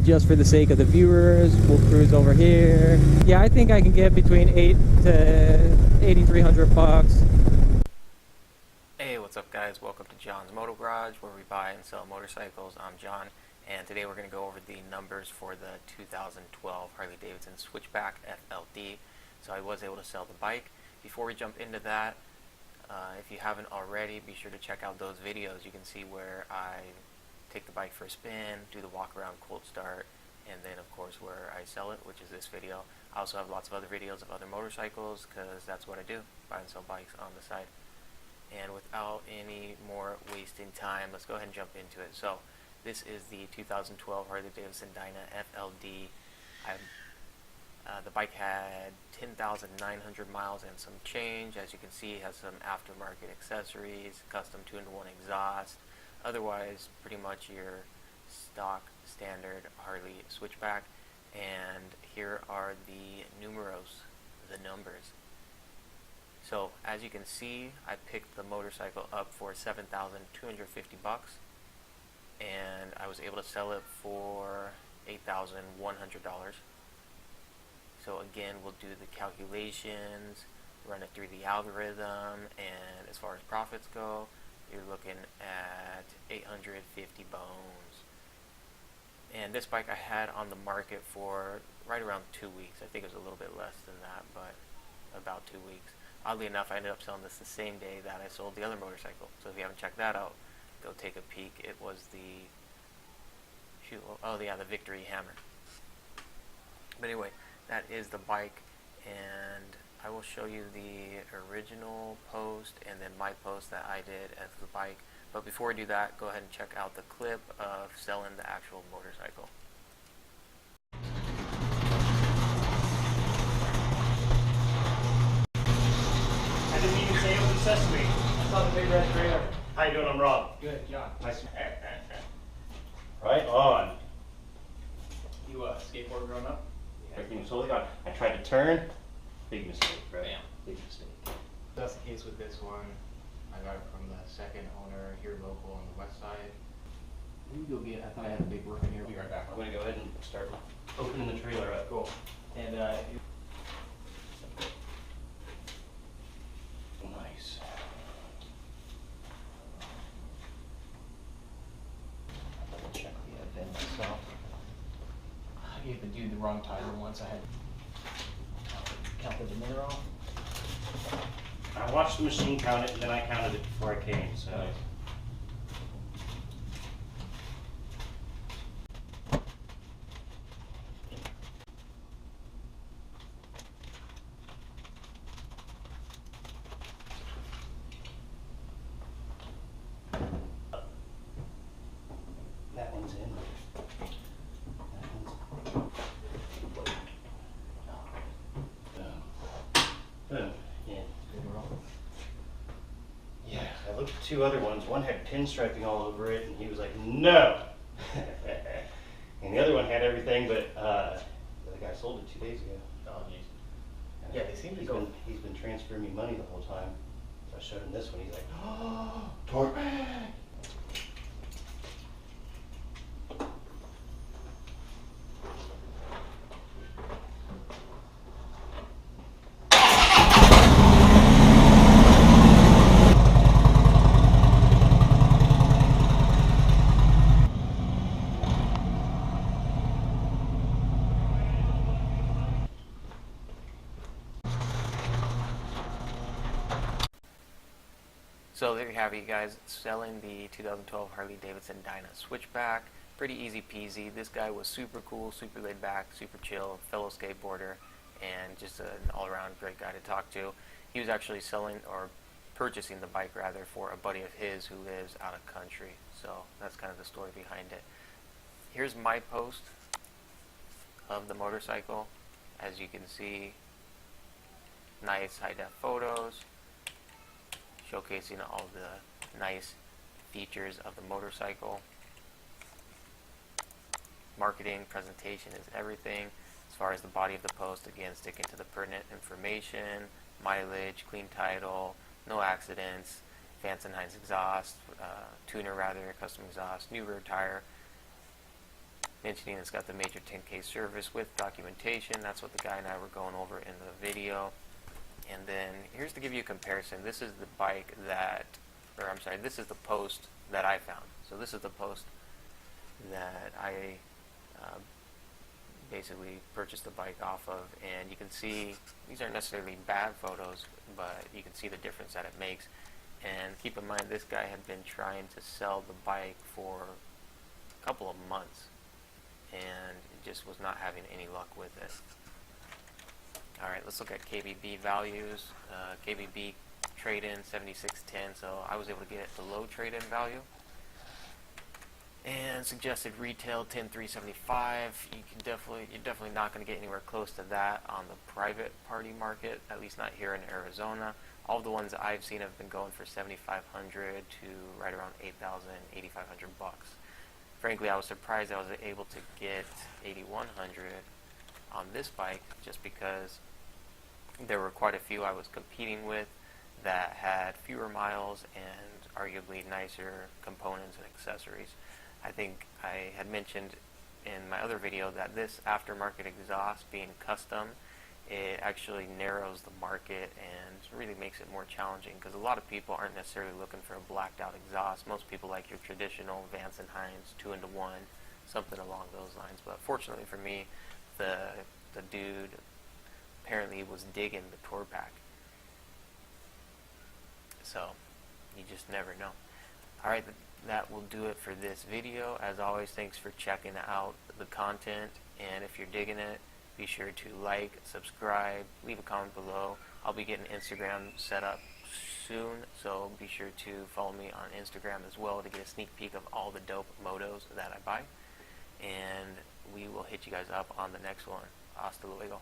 just for the sake of the viewers, we'll cruise over here. Yeah, I think I can get between $800 to $8,300. Hey, what's up guys? Welcome to John's Moto Garage, where we buy and sell motorcycles. I'm John, and today we're going to go over the numbers for the 2012 Harley Davidson Switchback FLD. So I was able to sell the bike. Before we jump into that, if you haven't already, be sure to check out those videos. You can see where I take the bike for a spin, do the walk around cold start, and then of course where I sell it, which is this video. I also have lots of other videos of other motorcycles, because that's what I do, buy and sell bikes on the side. And without any more wasting time, let's go ahead and jump into it. So this is the 2012 Harley Davidson Dyna FLD. The bike had 10,900 miles and some change. As you can see, it has some aftermarket accessories, custom 2-in-1 exhaust. Otherwise, pretty much your stock standard Harley Switchback. And here are the numbers. So as you can see, I picked the motorcycle up for $7,250, and I was able to sell it for $8,100. So again, we'll do the calculations, run it through the algorithm, and as far as profits go, you're looking at 850 bones. And this bike I had on the market for right around 2 weeks. I think it was a little bit less than that, but about 2 weeks. Oddly enough, I ended up selling this the same day that I sold the other motorcycle. So if you haven't checked that out, go take a peek. It was the the Victory Hammer. But anyway, that is the bike, and I will show you the original post and then my post that I did as the bike. But before we do that, go ahead and check out the clip of selling the actual motorcycle. I didn't even say open sesame. I saw the big red trailer. How you doing? I'm Rob. Good, John. Nice. Right on. You skateboard growing up? Everything was totally gone. I tried to turn. Big mistake, right? Bam. Big mistake. That's the case with this one. I got it from the second owner here local on the west side. Let me go get, I thought I had a big work in here. I'll be right back. I'm going to go ahead and start opening the trailer up. Cool. And Nice. Double check the VIN myself. I gave the dude the wrong tire once. I had counted the mineral. I watched the machine count it, and then I counted it before I came, so. Nice. That one's in. Boom. Yeah. Good to roll. Yeah, I looked at two other ones. One had pinstriping all over it, and he was like, no! And the other one had everything, but the other guy sold it 2 days ago. Oh, jeez. And Yeah, they seem to go. He's been transferring me money the whole time. So I showed him this one. He's like, oh, torque bag! So there you have it, you guys, selling the 2012 Harley Davidson Dyna Switchback. Pretty easy peasy. This guy was super cool, super laid back, super chill, fellow skateboarder, and just an all-around great guy to talk to. He was actually selling, or purchasing the bike rather, for a buddy of his who lives out of country. So that's kind of the story behind it. Here's my post of the motorcycle. As you can see, nice high-def photos showcasing all the nice features of the motorcycle. Marketing, presentation is everything. As far as the body of the post, again, sticking to the pertinent information, mileage, clean title, no accidents, Vance & Hines exhaust, tuner rather, custom exhaust, new rear tire. mentioning it's got the major 10K service with documentation. That's what the guy and I were going over in the video. And then here's to give you a comparison. This is the bike that, or I'm sorry, this is the post that I found. So this is the post that I basically purchased the bike off of, and you can see these aren't necessarily bad photos, but you can see the difference that it makes. And keep in mind, this guy had been trying to sell the bike for a couple of months, and just was not having any luck with it. Alright, let's look at KBB values. KBB trade-in 7610, so I was able to get the low trade-in value. And suggested retail 10375. You're definitely not going to get anywhere close to that on the private party market, at least not here in Arizona. All of the ones that I've seen have been going for $7,500 to right around $8,000, $8,500 bucks. Frankly, I was surprised I was able to get $8,100 on this bike, just because there were quite a few I was competing with that had fewer miles and arguably nicer components and accessories. I think I had mentioned in my other video that this aftermarket exhaust being custom, it actually narrows the market and really makes it more challenging, because a lot of people aren't necessarily looking for a blacked out exhaust. Most people like your traditional Vance and Hines 2-into-1, something along those lines. But fortunately for me, the dude apparently was digging the tour pack. So you just never know. Alright, that will do it for this video. As always, thanks for checking out the content, and if you're digging it, be sure to like, subscribe, leave a comment below. I'll be getting Instagram set up soon, so be sure to follow me on Instagram as well to get a sneak peek of all the dope motos that I buy. And we will hit you guys up on the next one. Hasta luego.